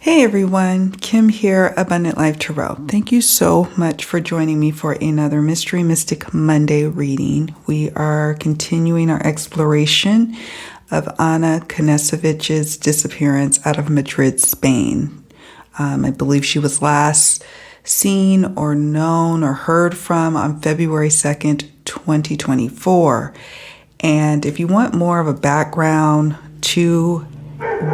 Hey everyone, Kim here, Abundant Life Tarot. Thank you so much for joining me for another Mystery Mystic Monday reading. We are continuing our exploration of Ana Knezevich's disappearance out of Madrid, Spain. I believe she was last seen or known or heard from on February 2nd, 2024. And if you want more of a background to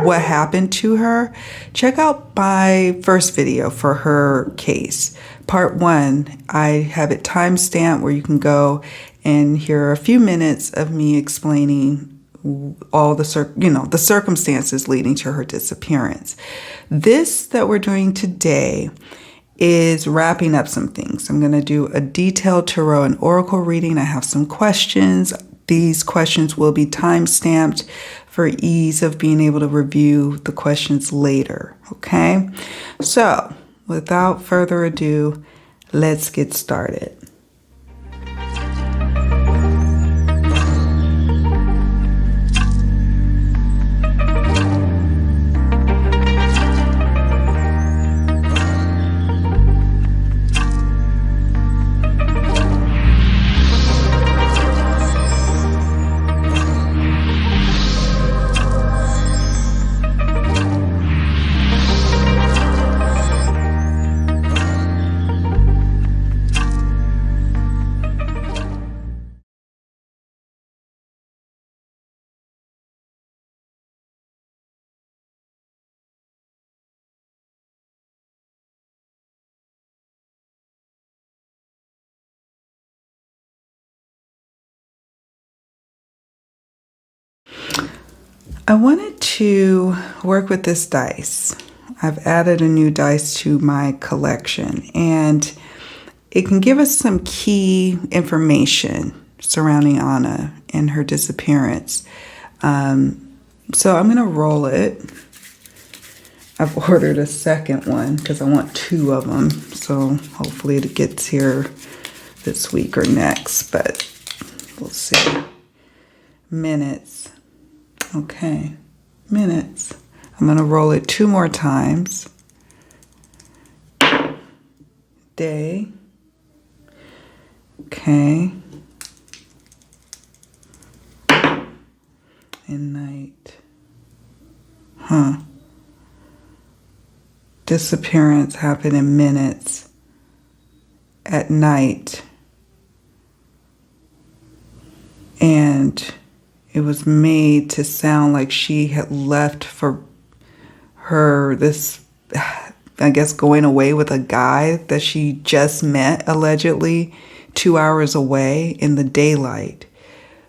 what happened to her, check out my first video for her case. Part 1, I have it timestamped where you can go and hear a few minutes of me explaining all the circumstances leading to her disappearance. This that we're doing today is wrapping up some things. I'm going to do a detailed tarot and oracle reading. I have some questions. These questions will be time-stamped for ease of being able to review the questions later, okay? So, without further ado, let's get started. I wanted to work with this dice. I've added a new dice to my collection, and it can give us some key information surrounding Ana and her disappearance. So I'm going to roll it. I've ordered a second one because I want 2 of them. So hopefully it gets here this week or next, but we'll see. Minutes. Okay, minutes. I'm going to roll it 2 more times. Day. Okay. And night. Disappearance happened in minutes. At night. And it was made to sound like she had left for I guess, going away with a guy that she just met, allegedly, 2 hours away in the daylight.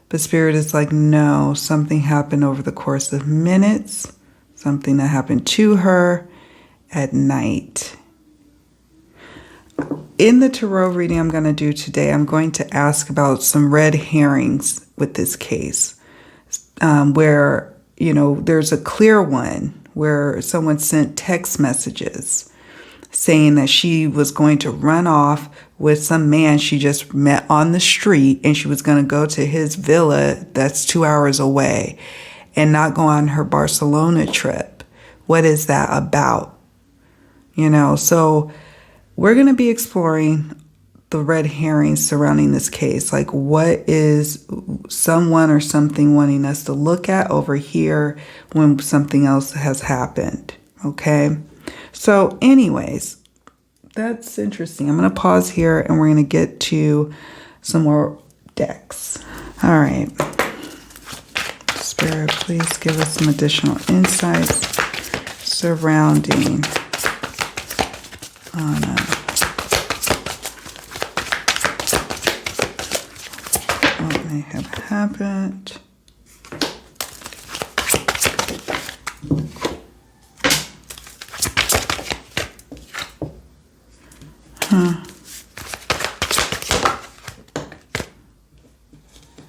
But Spirit is like, no, something happened over the course of minutes, something that happened to her at night. In the tarot reading I'm going to do today, I'm going to ask about some red herrings with this case. Where, there's a clear one where someone sent text messages saying that she was going to run off with some man she just met on the street, and she was going to go to his villa that's 2 hours away and not go on her Barcelona trip. What is that about? So we're going to be exploring the red herrings surrounding this case. Like, what is someone or something wanting us to look at over here when something else has happened? Okay. So anyways, that's interesting. I'm going to pause here and we're going to get to some more decks. All right. Spirit, please give us some additional insights surrounding Ana. What may have happened.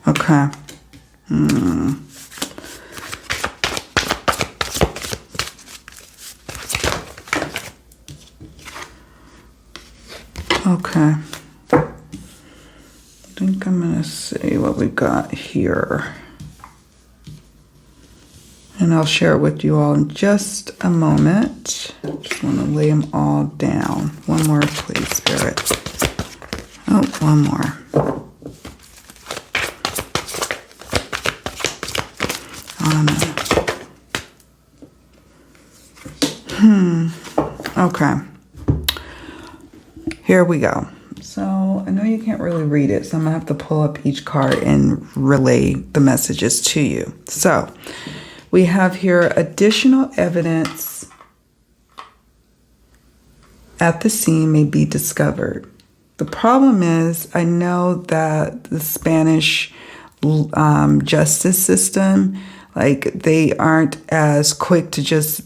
Okay. Okay. I think I'm going to see what we got here. And I'll share it with you all in just a moment. Just want to lay them all down. One more, please, Spirit. Oh, one more. Okay. Here we go. So I know you can't really read it, so I'm going to have to pull up each card and relay the messages to you. So we have here additional evidence at the scene may be discovered. The problem is, I know that the Spanish justice system, like, they aren't as quick to just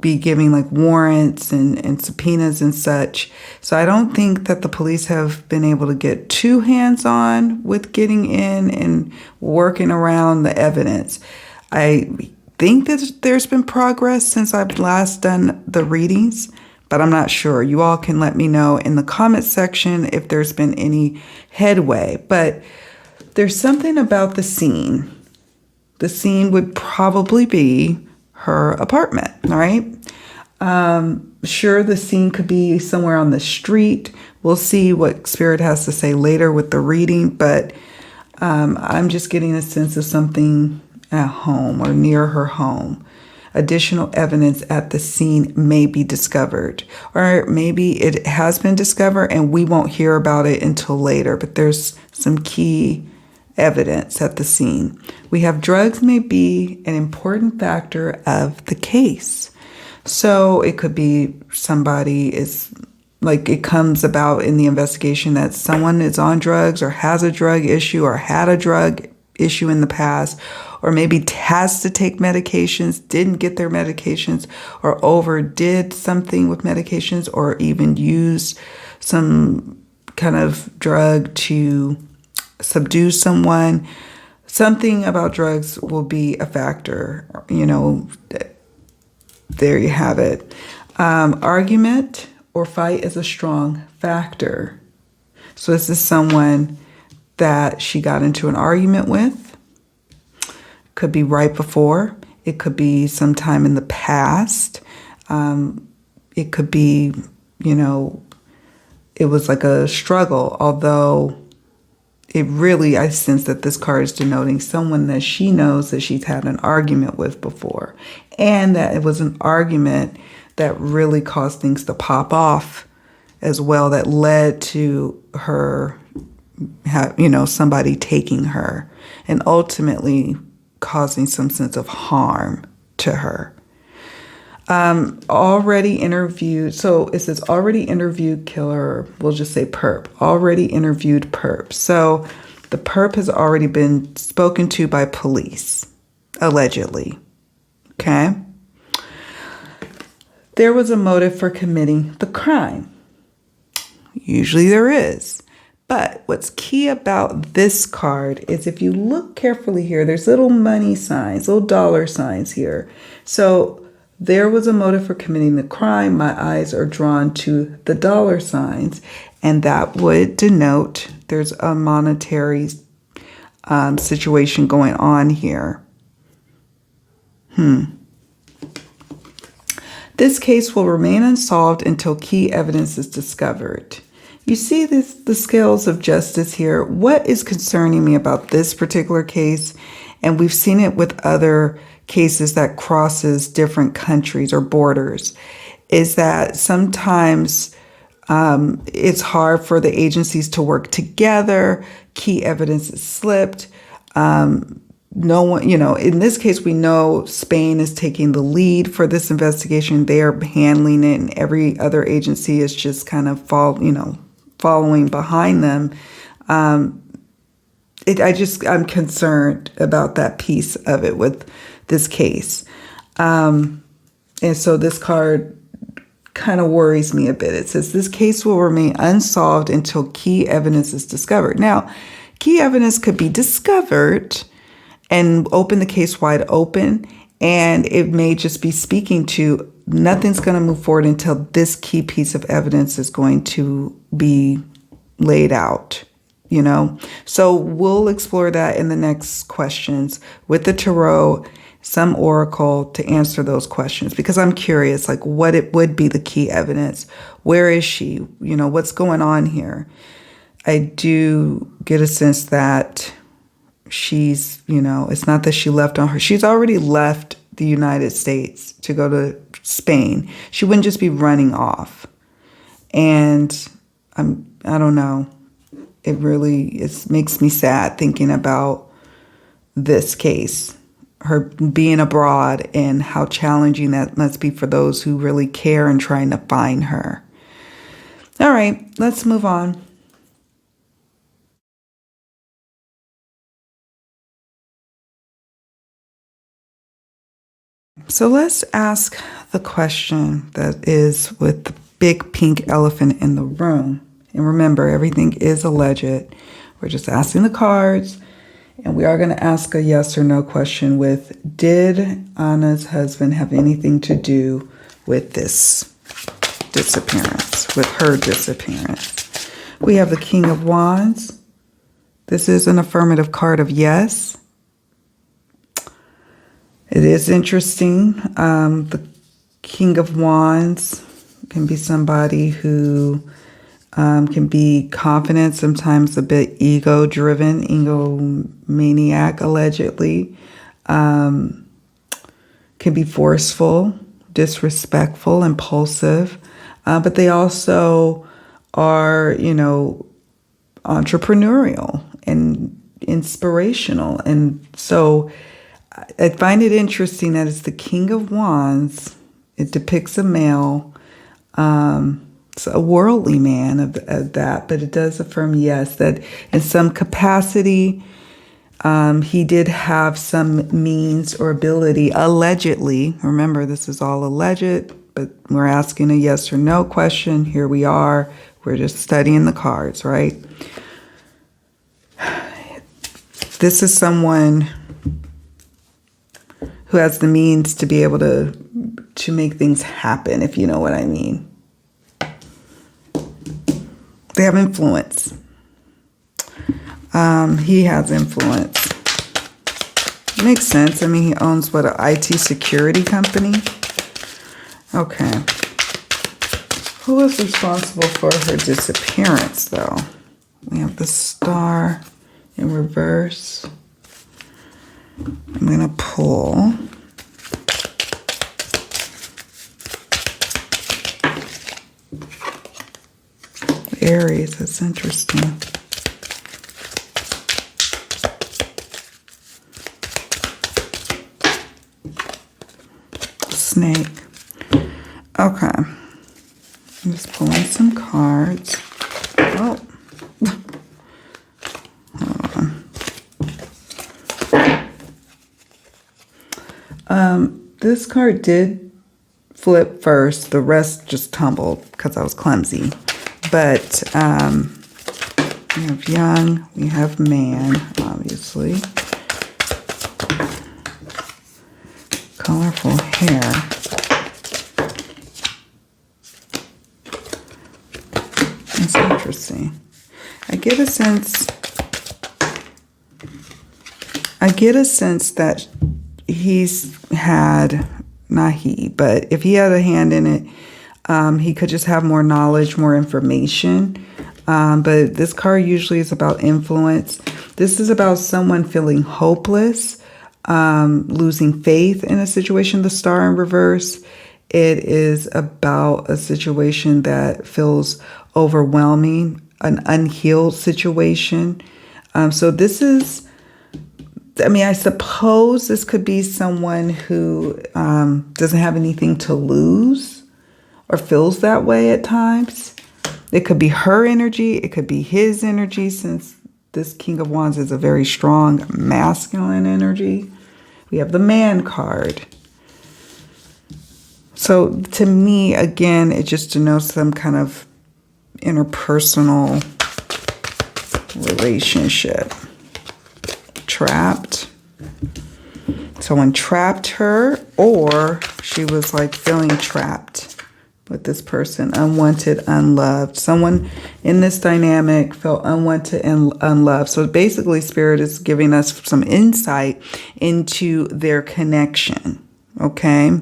be giving like warrants and subpoenas and such. So I don't think that the police have been able to get too hands-on with getting in and working around the evidence. I think that there's been progress since I've last done the readings, but I'm not sure. You all can let me know in the comment section if there's been any headway. But there's something about the scene. The scene would probably be her apartment, right? Sure, the scene could be somewhere on the street. We'll see what Spirit has to say later with the reading, but I'm just getting a sense of something at home or near her home. Additional evidence at the scene may be discovered, or maybe it has been discovered and we won't hear about it until later, but there's some key evidence at the scene. We have drugs may be an important factor of the case. So it could be somebody is, like, it comes about in the investigation that someone is on drugs or has a drug issue or had a drug issue in the past, or maybe has to take medications, didn't get their medications, or overdid something with medications, or even used some kind of drug to subdue someone. Something about drugs will be a factor. You know, there you have it. Argument or fight is a strong factor. So is this someone that she got into an argument with? Could be right before. It could be sometime in the past. It could be, you know, it was like a struggle, although it really, I sense that this card is denoting someone that she knows that she's had an argument with before, and that it was an argument that really caused things to pop off as well, that led to her, you know, somebody taking her and ultimately causing some sense of harm to her. Already interviewed. So it says already interviewed killer. We'll just say perp. Already interviewed perp. So the perp has already been spoken to by police, allegedly. Okay. There was a motive for committing the crime. Usually there is. But what's key about this card is if you look carefully here, there's little money signs, little dollar signs here. So there was a motive for committing the crime. My eyes are drawn to the dollar signs, and that would denote there's a monetary situation going on here. This case will remain unsolved until key evidence is discovered. You see the scales of justice here. What is concerning me about this particular case, and we've seen it with other cases that crosses different countries or borders, is that sometimes it's hard for the agencies to work together. Key evidence is slipped. No one, you know, in this case, we know Spain is taking the lead for this investigation. They are handling it, and every other agency is just kind of following behind them. I'm concerned about that piece of it with this case. And so this card kind of worries me a bit. It says this case will remain unsolved until key evidence is discovered. Now, key evidence could be discovered and open the case wide open, and it may just be speaking to nothing's going to move forward until this key piece of evidence is going to be laid out, you know. So we'll explore that in the next questions with the tarot. some oracle to answer those questions, because I'm curious, like what it would be the key evidence. Where is she? You know, what's going on here? I do get a sense that she's, you know, it's not that she left on her. She's already left the United States to go to Spain. She wouldn't just be running off. And I don't know. It makes me sad thinking about this case, her being abroad, and how challenging that must be for those who really care and trying to find her. All right, let's move on. So let's ask the question that is with the big pink elephant in the room. And remember, everything is alleged. We're just asking the cards. And we are going to ask a yes or no question with, did Anna's husband have anything to do with this disappearance, with her disappearance? We have the King of Wands. This is an affirmative card of yes. It is interesting. The King of Wands can be somebody who can be confident, sometimes a bit ego-driven, egomaniac, allegedly. Can be forceful, disrespectful, impulsive. But they also are, you know, entrepreneurial and inspirational. And so I find it interesting that it's the King of Wands. It depicts a male, it's a worldly man of that, but it does affirm, yes, that in some capacity, he did have some means or ability, allegedly. Remember, this is all alleged, but we're asking a yes or no question. Here we are. We're just studying the cards, right? This is someone who has the means to be able to make things happen, if you know what I mean. They have influence. He has influence. Makes sense. I mean, he owns, what, an IT security company? Okay. Who is responsible for her disappearance, though? We have the Star in reverse. I'm going to pull. Aries, that's interesting. Snake. Okay. I'm just pulling some cards. Oh. Hold on. This card did flip first. The rest just tumbled because I was clumsy. But we have young, we have man, obviously. Colorful hair. It's interesting. I get a sense that he's had, not he, but if he had a hand in it, he could just have more knowledge, more information. But this card usually is about influence. This is about someone feeling hopeless, losing faith in a situation, the Star in reverse. It is about a situation that feels overwhelming, an unhealed situation. So this is, I mean, I suppose this could be someone who doesn't have anything to lose or feels that way at times. It could be her energy. It could be his energy, since this King of Wands is a very strong masculine energy. We have the Man card. So to me, again, it just denotes some kind of interpersonal relationship. Trapped. Someone trapped her, or she was like feeling trapped with this person. Unwanted, unloved. Someone in this dynamic felt unwanted and unloved. So basically, Spirit is giving us some insight into their connection. Okay.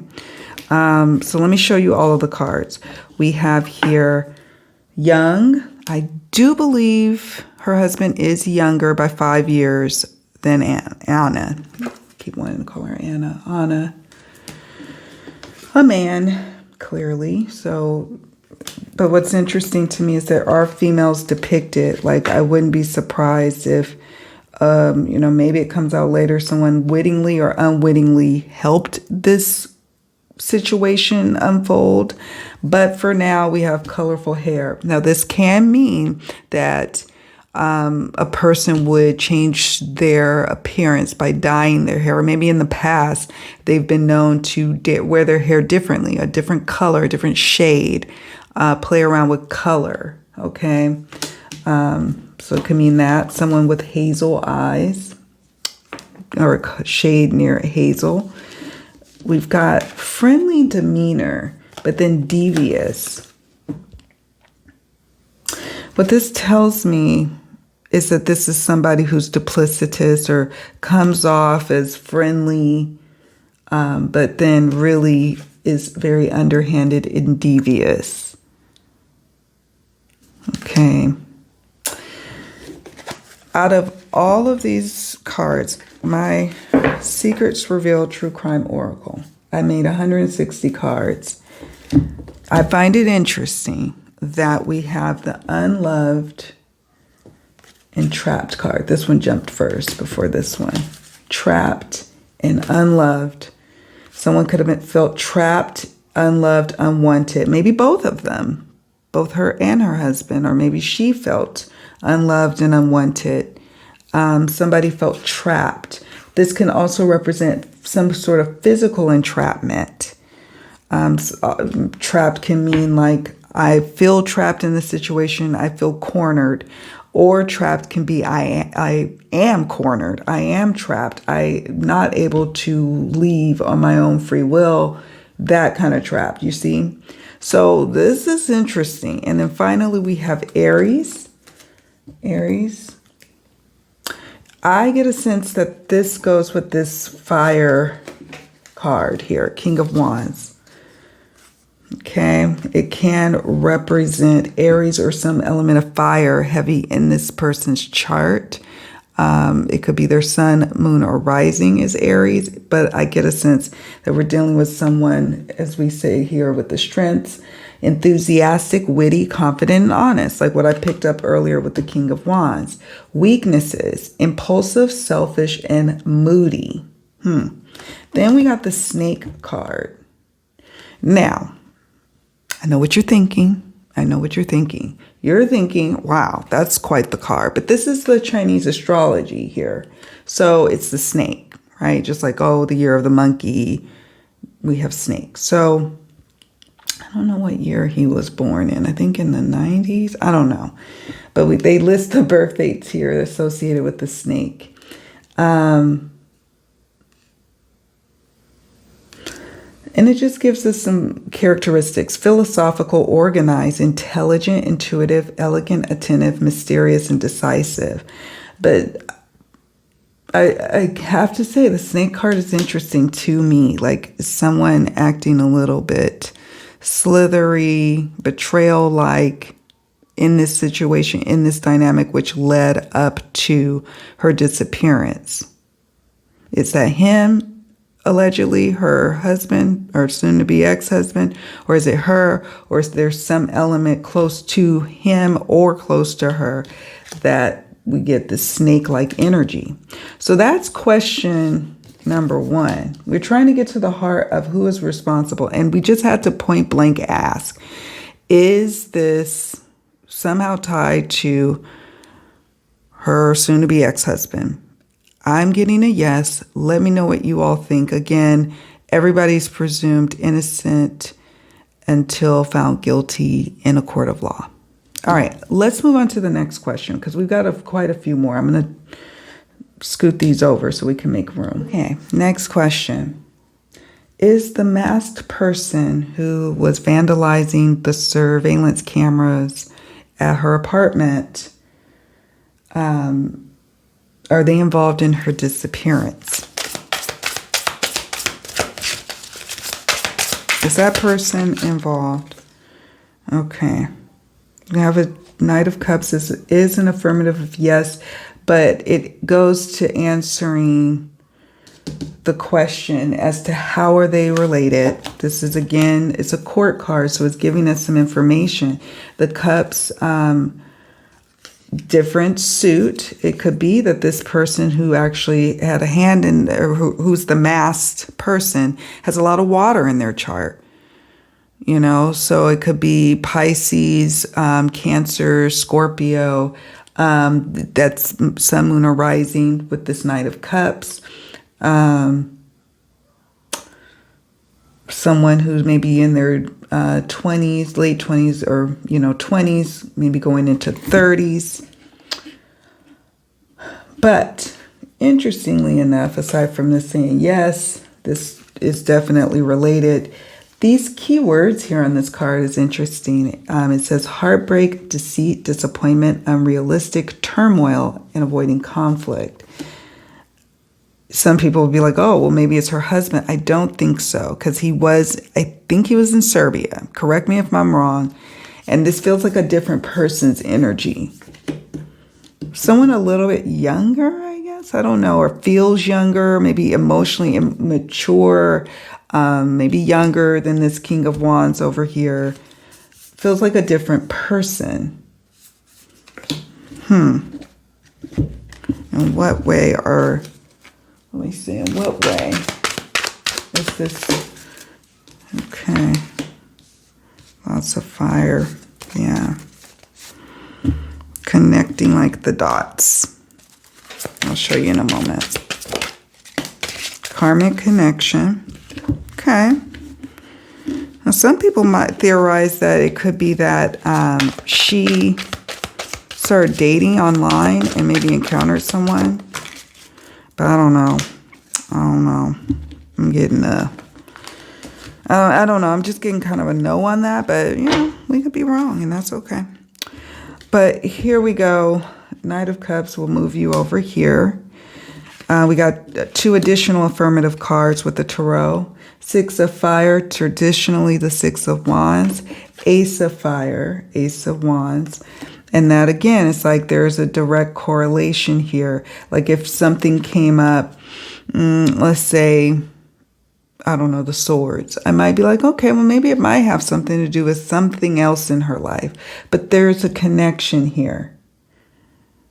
So let me show you all of the cards. We have here young. I do believe her husband is younger by 5 years than Anna. Keep wanting to call her Anna. Anna. A man, clearly. So, but what's interesting to me is there are females depicted. Like, I wouldn't be surprised if, maybe it comes out later, someone wittingly or unwittingly helped this situation unfold. But for now, we have colorful hair. Now, this can mean that a person would change their appearance by dyeing their hair. Or maybe in the past, they've been known to wear their hair differently, a different color, a different shade, play around with color. Okay. So it could mean that someone with hazel eyes or a shade near hazel. We've got friendly demeanor, but then devious. What this tells me is that this is somebody who's duplicitous or comes off as friendly, but then really is very underhanded and devious. Okay. Out of all of these cards, my Secrets Revealed True Crime Oracle, I made 160 cards. I find it interesting that we have the unloved and trapped card. This one jumped first before this one. Trapped and unloved. Someone could have felt trapped, unloved, unwanted. Maybe both of them. Both her and her husband. Or maybe she felt unloved and unwanted. Somebody felt trapped. This can also represent some sort of physical entrapment. Trapped can mean like, I feel trapped in this situation. I feel cornered. Or trapped can be, I am cornered. I am trapped. I'm not able to leave on my own free will. That kind of trapped, you see? So this is interesting. And then finally we have Aries. Aries. I get a sense that this goes with this fire card here, King of Wands. Okay, it can represent Aries or some element of fire heavy in this person's chart. It could be their sun, moon, or rising is Aries, but I get a sense that we're dealing with someone, as we say here, with the strengths, enthusiastic, witty, confident, and honest, like what I picked up earlier with the King of Wands. Weaknesses, impulsive, selfish, and moody. Then we got the Snake card. Now, I know what you're thinking. You're thinking, wow, that's quite the card. But this is the Chinese astrology here. So it's the snake, right? Just like, the year of the monkey, we have snakes. So I don't know what year he was born in. I think in the 90s. I don't know. But they list the birth dates here associated with the snake. And it just gives us some characteristics: philosophical, organized, intelligent, intuitive, elegant, attentive, mysterious, and decisive. But I have to say the snake card is interesting to me, like someone acting a little bit slithery, betrayal-like in this situation, in this dynamic, which led up to her disappearance. Is that him? Allegedly her husband or soon-to-be ex-husband, or is it her, or is there some element close to him or close to her that we get this snake-like energy? So that's question number one. We're trying to get to the heart of who is responsible, and we just had to point blank ask, is this somehow tied to her soon-to-be ex-husband? I'm getting a yes. Let me know what you all think. Again, everybody's presumed innocent until found guilty in a court of law. All right, let's move on to the next question because we've got quite a few more. I'm going to scoot these over so we can make room. Okay, next question. Is the masked person who was vandalizing the surveillance cameras at her apartment, are they involved in her disappearance? Is that person involved? Okay. We have a Knight of Cups is an affirmative of yes, but it goes to answering the question as to how are they related. This is, again, it's a court card, so it's giving us some information. The Cups, different suit. It could be that this person who actually had a hand in, or who's the masked person, has a lot of water in their chart. You know, so it could be Pisces, Cancer, Scorpio. That's Sun, Moon, or Rising with this Knight of Cups. Someone who's maybe in their 20s, late 20s, or, 20s, maybe going into 30s. But interestingly enough, aside from this saying, yes, this is definitely related, these keywords here on this card is interesting. It says heartbreak, deceit, disappointment, unrealistic, turmoil, and avoiding conflict. Some people will be like, oh, well, maybe it's her husband. I don't think so, because I think he was in Serbia. Correct me if I'm wrong. And this feels like a different person's energy. Someone a little bit younger, I guess. I don't know, or feels younger, maybe emotionally immature, maybe younger than this King of Wands over here. Feels like a different person. In what way are... Let me see, in what way is this? Okay. Lots of fire. Yeah. Connecting like the dots. I'll show you in a moment. Karmic connection. Okay. Now, some people might theorize that it could be that she started dating online and maybe encountered someone. But I don't know. I'm getting I don't know. I'm just getting kind of a no on that. But, we could be wrong, and that's okay. But here we go. Knight of Cups will move you over here. We got 2 additional affirmative cards with the Tarot. 6 of Fire, traditionally the 6 of Wands. Ace of Fire, Ace of Wands. And that, again, it's like there's a direct correlation here. Like if something came up, let's say, I don't know, the Swords. I might be like, okay, well, maybe it might have something to do with something else in her life. But there's a connection here.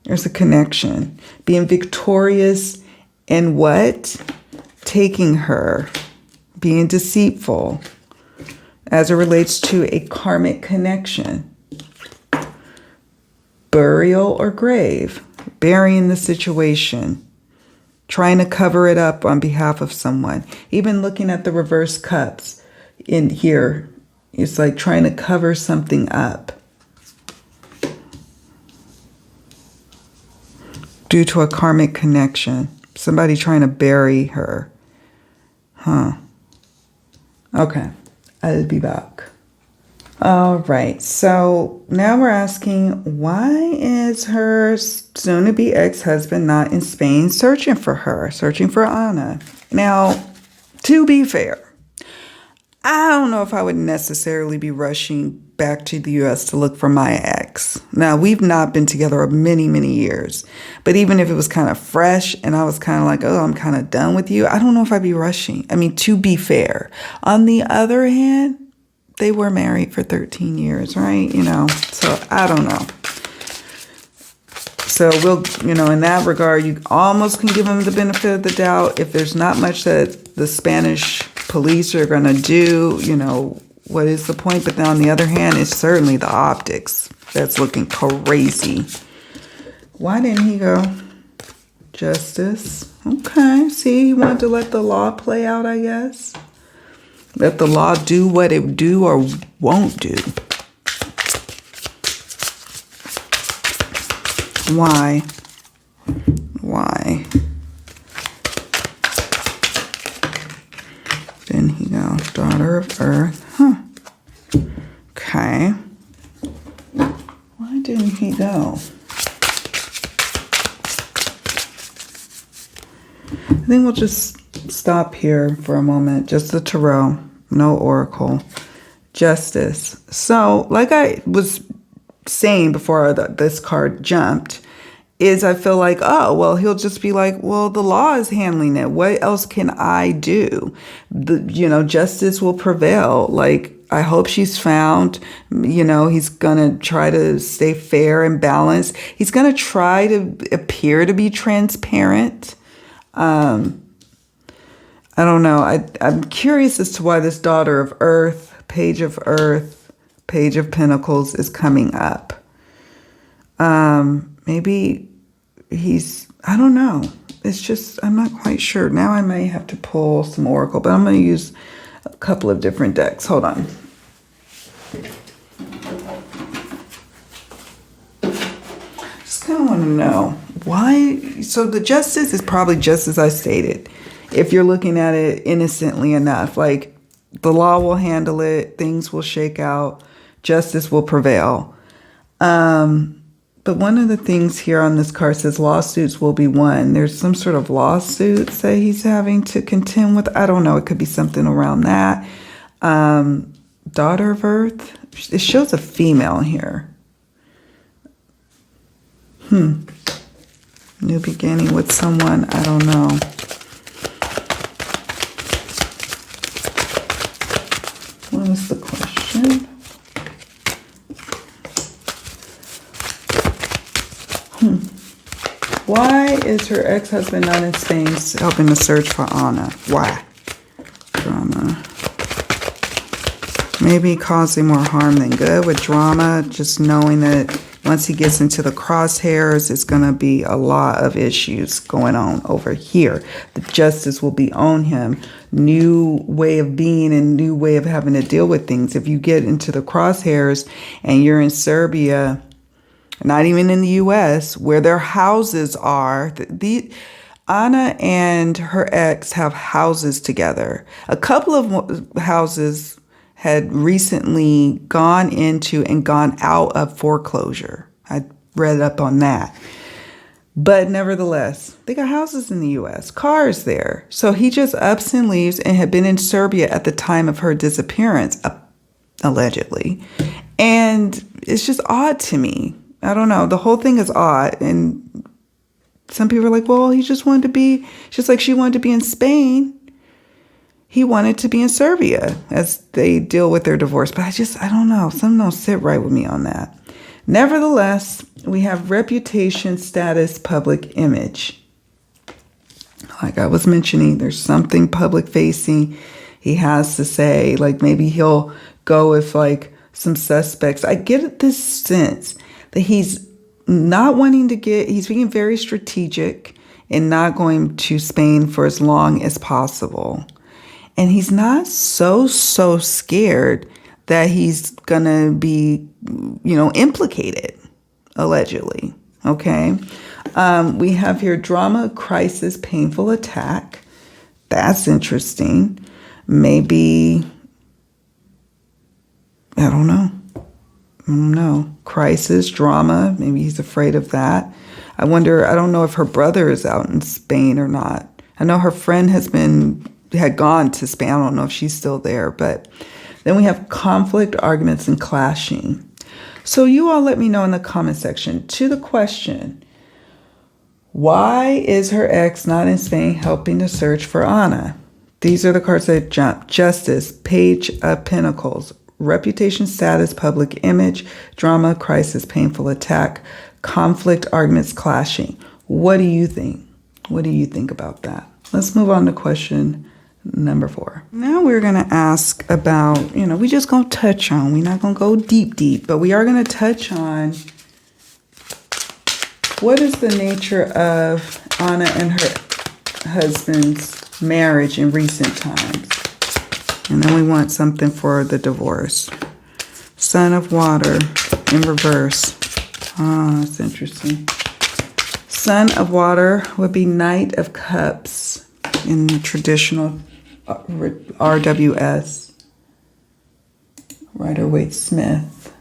There's a connection. Being victorious in what? Taking her. Being deceitful. As it relates to a karmic connection. Burial or grave, burying the situation, trying to cover it up on behalf of someone. Even looking at the reverse cups in here, it's like trying to cover something up due to a karmic connection. Somebody trying to bury her. Okay, I'll be back. All right, so now we're asking, why is her soon-to-be ex-husband not in Spain searching for her, searching for Ana? Now, to be fair, I don't know if I would necessarily be rushing back to the U.S. to look for my ex. Now, we've not been together many, many years, but even if it was kind of fresh and I was kind of like, oh, I'm kind of done with you, I don't know if I'd be rushing. I mean, to be fair. On the other hand, they were married for 13 years, right? So I don't know. So we'll, in that regard, you almost can give them the benefit of the doubt. If there's not much that the Spanish police are going to do, what is the point? But then on the other hand, it's certainly the optics that's looking crazy. Why didn't he go? Justice. Okay. See, he wanted to let the law play out, I guess. Let the law do what it do or won't do. Why? Why didn't he Daughter of Earth. Huh. Okay. Why didn't he go? I think we'll just stop here for a moment. Just the tarot, no oracle. Justice. So, like I was saying before this card jumped, is I feel like, oh, well, he'll just be like, well, the law is handling it. What else can I do? Justice will prevail. Like, I hope she's found. He's going to try to stay fair and balanced. He's going to try to appear to be transparent. I don't know. I'm curious as to why this Daughter of Earth, Page of Earth, Page of Pentacles is coming up. Maybe I don't know. It's just, I'm not quite sure. Now I may have to pull some oracle, but I'm going to use a couple of different decks. Hold on. Just kind of want to know why. So the justice is probably just as I stated. If you're looking at it innocently enough, like the law will handle it, things will shake out, justice will prevail. But one of the things here on this card says lawsuits will be won. There's some sort of lawsuits that he's having to contend with. I don't know. It could be something around that. Daughter of Earth. It shows a female here. New beginning with someone. I don't know. What was the question? Why is her ex-husband not in Spain helping to search for Ana? Why? Drama. Maybe causing more harm than good with drama. Just knowing that once he gets into the crosshairs, it's going to be a lot of issues going on over here. The justice will be on him. New way of being and new way of having to deal with things. If you get into the crosshairs and you're in Serbia, not even in the U.S., where their houses are. Ana and her ex have houses together. A couple of houses had recently gone into and gone out of foreclosure. I read up on that. But nevertheless, they got houses in the U.S., cars there. So he just ups and leaves and had been in Serbia at the time of her disappearance, allegedly. And it's just odd to me. I don't know. The whole thing is odd. And some people are like, well, he just wanted to be, just like she wanted to be in Spain. He wanted to be in Serbia as they deal with their divorce. But I don't know. Something don't sit right with me on that. Nevertheless, we have reputation, status, public image. Like I was mentioning, there's something public facing he has to say. Like maybe he'll go with like some suspects. I get this sense that he's not wanting to he's being very strategic and not going to Spain for as long as possible. And he's not so scared that he's going to be, implicated, allegedly. Okay. We have here drama, crisis, painful attack. That's interesting. Maybe, I don't know. Crisis, drama. Maybe he's afraid of that. I wonder, I don't know if her brother is out in Spain or not. I know her friend had gone to Spain. I don't know if she's still there. But then we have conflict, arguments, and clashing. So you all let me know in the comment section to the question, why is her ex not in Spain helping to search for Ana? These are the cards that jump. Justice, Page of Pentacles, reputation, status, public image, drama, crisis, painful attack, conflict, arguments, clashing. What do you think? What do you think about that? Let's move on to question number 4. Now we're going to ask about, we just going to touch on, we're not going to go deep, but we are going to touch on what is the nature of Ana and her husband's marriage in recent times. And then we want something for the divorce. Son of Water in reverse. Oh, that's interesting. Son of Water would be Knight of Cups in the traditional RWS, Rider-Waite-Smith.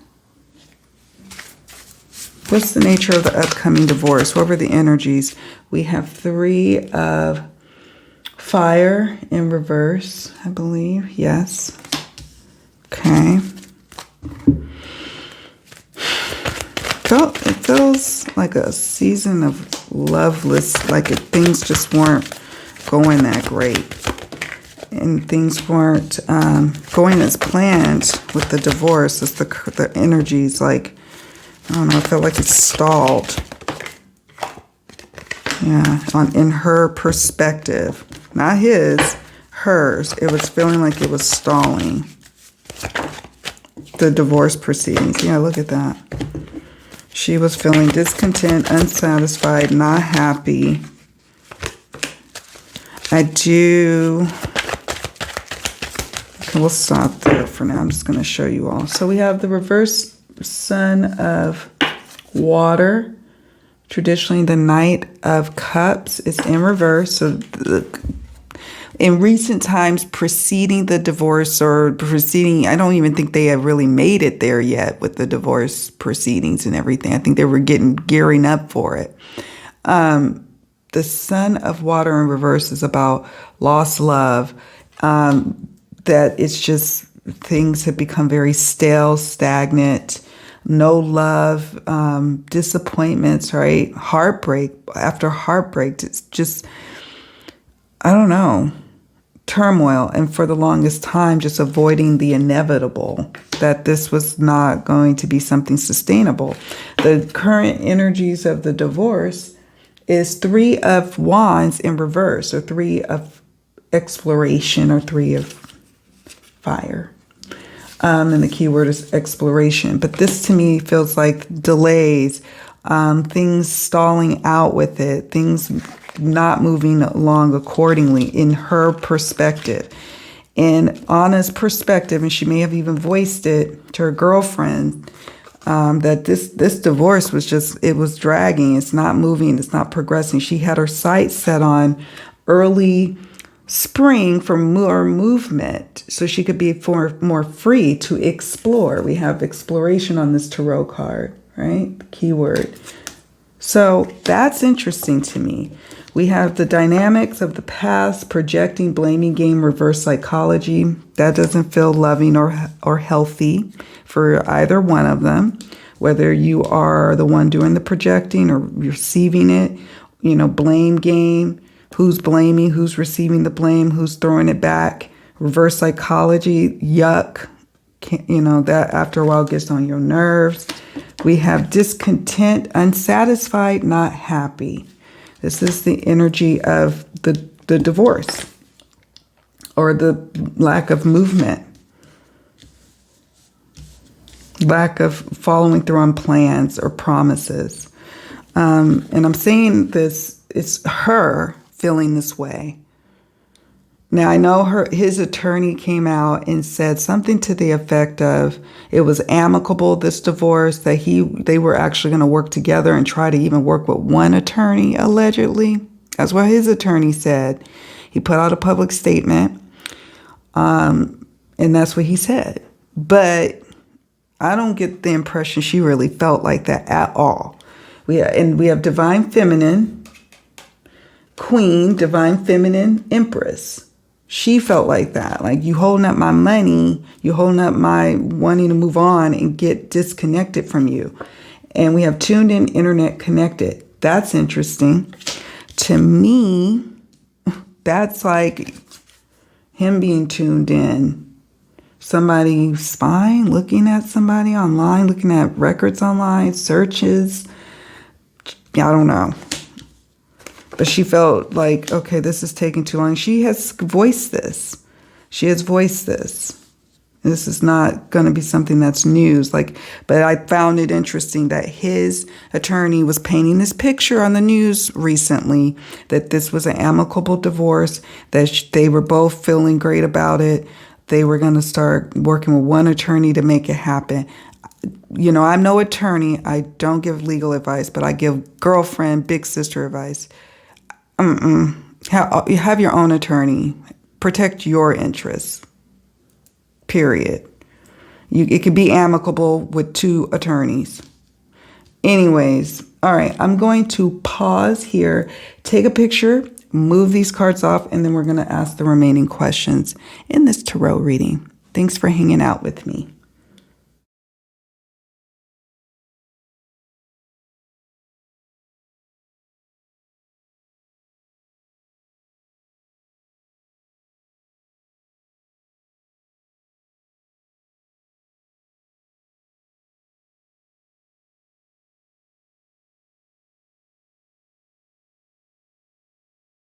What's the nature of the upcoming divorce? What were the energies? We have 3 of fire in reverse, I believe. Yes. Okay. It feels like a season of loveless, like things just weren't going that great. And things weren't going as planned with the divorce. It's the energies, like, I don't know, I felt like it's stalled. Yeah, in her perspective. Not his, hers. It was feeling like it was stalling. The divorce proceedings. Yeah, look at that. She was feeling discontent, unsatisfied, not happy. Okay, we'll stop there for now. I'm just going to show you all. So we have the reverse Sun of Water. Traditionally, the Knight of Cups is in reverse. So in recent times preceding the divorce or preceding, I don't even think they have really made it there yet with the divorce proceedings and everything. I think they were gearing up for it. The Sun of Water in reverse is about lost love, that it's just things have become very stale, stagnant, no love, disappointments, right? Heartbreak after heartbreak. It's just, I don't know, turmoil. And for the longest time, just avoiding the inevitable, that this was not going to be something sustainable. The current energies of the divorce is 3 of Wands in reverse, or 3 of exploration, or 3 of fire. And the key word is exploration. But this to me feels like delays, things stalling out with it, things not moving along accordingly in her perspective. In Anna's perspective, and she may have even voiced it to her girlfriend, that this divorce was just, it was dragging. It's not moving. It's not progressing. She had her sights set on early spring for more movement, so she could be more free to explore. We have exploration on this tarot card, right? Keyword. So that's interesting to me. We have the dynamics of the past, projecting, blaming game, reverse psychology. That doesn't feel loving or healthy for either one of them. Whether you are the one doing the projecting or receiving it, blame game. Who's blaming, who's receiving the blame, who's throwing it back. Reverse psychology, yuck. That after a while gets on your nerves. We have discontent, unsatisfied, not happy. This is the energy of the divorce, or the lack of movement. Lack of following through on plans or promises. And I'm saying this, it's her feeling this way. Now, I know his attorney came out and said something to the effect of it was amicable, this divorce, that they were actually going to work together and try to even work with one attorney, allegedly. That's what his attorney said. He put out a public statement, and that's what he said. But I don't get the impression she really felt like that at all. We have Divine Feminine, Queen, Divine Feminine, Empress. She felt like that. Like, you holding up my money, you holding up my wanting to move on and get disconnected from you. And we have tuned in, internet connected. That's interesting. To me, that's like him being tuned in. Somebody spying, looking at somebody online, looking at records online, searches. I don't know. But she felt like, okay, this is taking too long. She has voiced this. This is not going to be something that's news. But I found it interesting that his attorney was painting this picture on the news recently, that this was an amicable divorce, that they were both feeling great about it. They were going to start working with one attorney to make it happen. I'm no attorney. I don't give legal advice, but I give girlfriend, big sister advice. You have your own attorney. protect your interests. Period. It could be amicable with 2 attorneys. Anyways, all right, I'm going to pause here, take a picture, move these cards off, and then we're going to ask the remaining questions in this tarot reading. Thanks for hanging out with me.